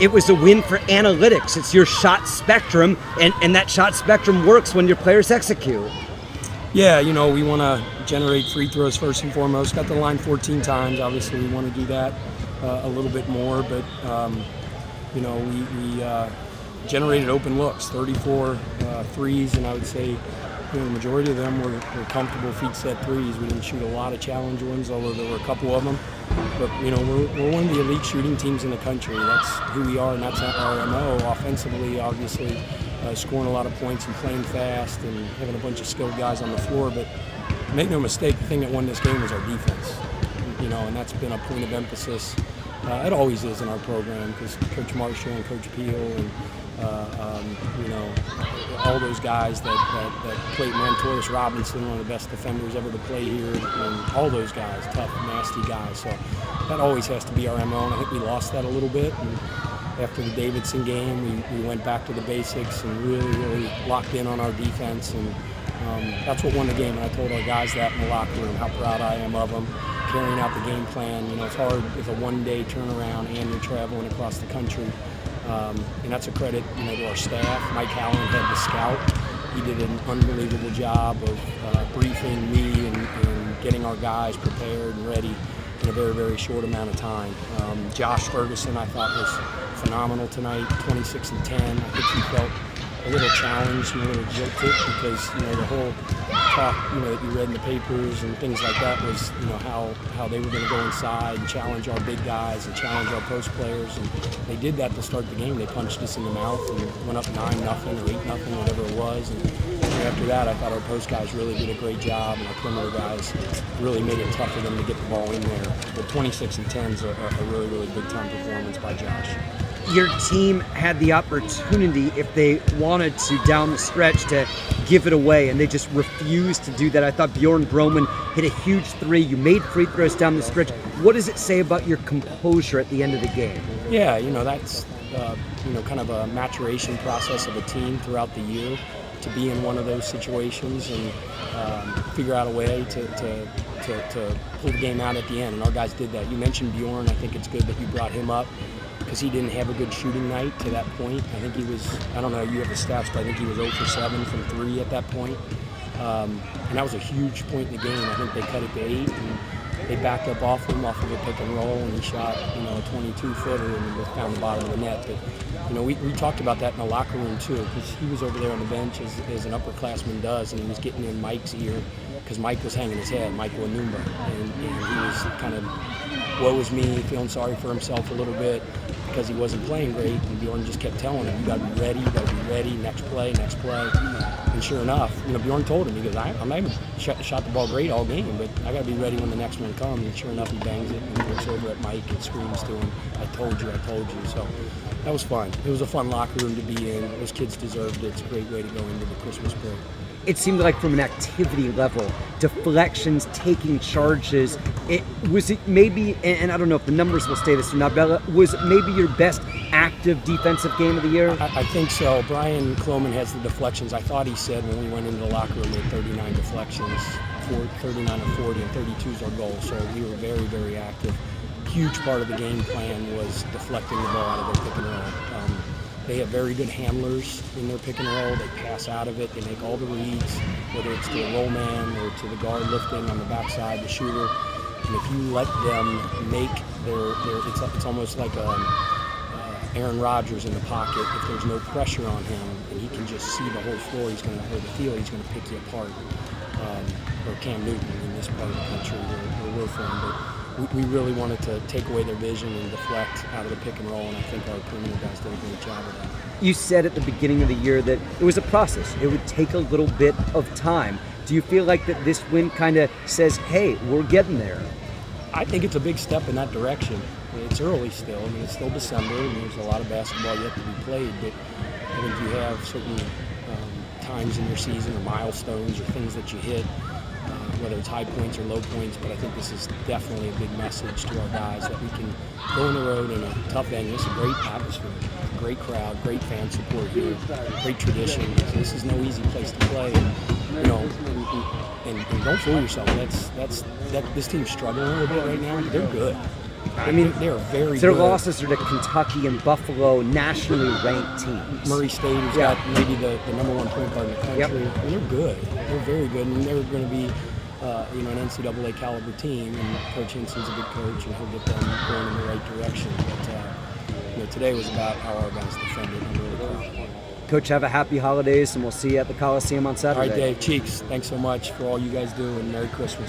it was a win for analytics. It's your shot spectrum, and that shot spectrum works when your players execute. Yeah, we want to generate free throws first and foremost. Got the line 14 times. Obviously, we want to do that a little bit more, but we generated open looks, 34 threes, and I would say the majority of them were comfortable feet set threes. We didn't shoot a lot of challenge ones, although there were a couple of them. But we're one of the elite shooting teams in the country. That's who we are, and that's our MO. Offensively, obviously, scoring a lot of points and playing fast and having a bunch of skilled guys on the floor. But make no mistake, the thing that won this game was our defense. And that's been a point of emphasis. It always is in our program because Coach Marshall and Coach Peel and all those guys that played, Torres Robinson, one of the best defenders ever to play here, and all those guys, tough, nasty guys. So that always has to be our MO, and I think we lost that a little bit. And after the Davidson game, we went back to the basics and really locked in on our defense, and that's what won the game. And I told our guys that in the locker room, how proud I am of them, carrying out the game plan. It's hard with a one-day turnaround and you're traveling across the country. And that's a credit, to our staff. Mike Allen had the scout. He did an unbelievable job of briefing me and getting our guys prepared and ready in a very, very short amount of time. Josh Ferguson, I thought, was phenomenal tonight, 26 and 10. I think he felt a little challenged and a little jilted because, the whole talk, that you read in the papers and things like that was, how they were going to go inside and challenge our big guys and challenge our post players. And they did that to start the game. They punched us in the mouth and went up 9-0 or 8-0, whatever it was. And after that, I thought our post guys really did a great job, and our perimeter guys really made it tough for them to get the ball in there. But 26 and 10 is a really, really big time performance by Josh. Your team had the opportunity, if they wanted to, down the stretch, to give it away, and they just refused to do that. I thought Bjorn Broman hit a huge three. You made free throws down the stretch. What does it say about your composure at the end of the game? Yeah, that's kind of a maturation process of a team throughout the year to be in one of those situations and figure out a way to pull the game out at the end. And our guys did that. You mentioned Bjorn. I think it's good that you brought him up, because he didn't have a good shooting night to that point. I think he was, I don't know, you have the stats, but I think he was 0 for 7 from 3 at that point. And that was a huge point in the game. I think they cut it to 8, and they backed up off him off of a pick and roll, and he shot, a 22-footer and found the bottom of the net. But, we talked about that in the locker room too, because he was over there on the bench as an upperclassman does, and he was getting in Mike's ear because Mike was hanging his head, Michael Anumba, and he was kind of, woe is me, feeling sorry for himself a little bit because he wasn't playing great, and Bjorn just kept telling him, you got to be ready, next play. And sure enough, Bjorn told him, he goes, I'm not even shot the ball great all game, but I got to be ready when the next one comes. And sure enough, he bangs it and he looks over at Mike and screams to him, I told you. So that was fun. It was a fun locker room to be in. Those kids deserved it. It's a great way to go into the Christmas break. It seemed like from an activity level, deflections, taking charges, was it maybe, and I don't know if the numbers will stay this or not, but was it maybe your best active defensive game of the year? I think so. Brian Cloman has the deflections. I thought he said when we went into the locker room, we had 39 deflections, 39 or 40, and 32 is our goal. So we were very, very active. Huge part of the game plan was deflecting the ball out of their pick and roll. They have very good handlers in their pick and roll. They pass out of it. They make all the reads, whether it's to a roll man or to the guard lifting on the backside, the shooter. And if you let them make their it's almost like Aaron Rodgers in the pocket. If there's no pressure on him and he can just see the whole floor, he's going to the field. He's going to pick you apart. Or Cam Newton in this part of the country where we're from. But we really wanted to take away their vision and deflect out of the pick and roll, and I think our perimeter guys did a great job of that. You said at the beginning of the year that it was a process. It would take a little bit of time. Do you feel like that this win kind of says, hey, we're getting there? I think it's a big step in that direction. It's early still. I mean, it's still December, and there's a lot of basketball yet to be played, but I think you have certain times in your season or milestones or things that you hit, whether it's high points or low points, but I think this is definitely a big message to our guys that we can go on the road in a tough venue. It's a great atmosphere, great crowd, great fan support here, great tradition. This is no easy place to play. And don't fool yourself. This team's struggling a little bit right now. They're good. I mean, they are very their good. losses are to Kentucky and Buffalo, nationally ranked teams. Murray State has got maybe the number one point guard in the country. Yep. And they're good. They're very good. And they're going to be, an NCAA caliber team. And Coach Hinson's a good coach, and he'll get them going in the right direction. But today was about how our guys defended. I'm really proud. Coach, have a happy holidays, and we'll see you at the Coliseum on Saturday. All right, Dave, Cheeks, thanks so much for all you guys do, and Merry Christmas.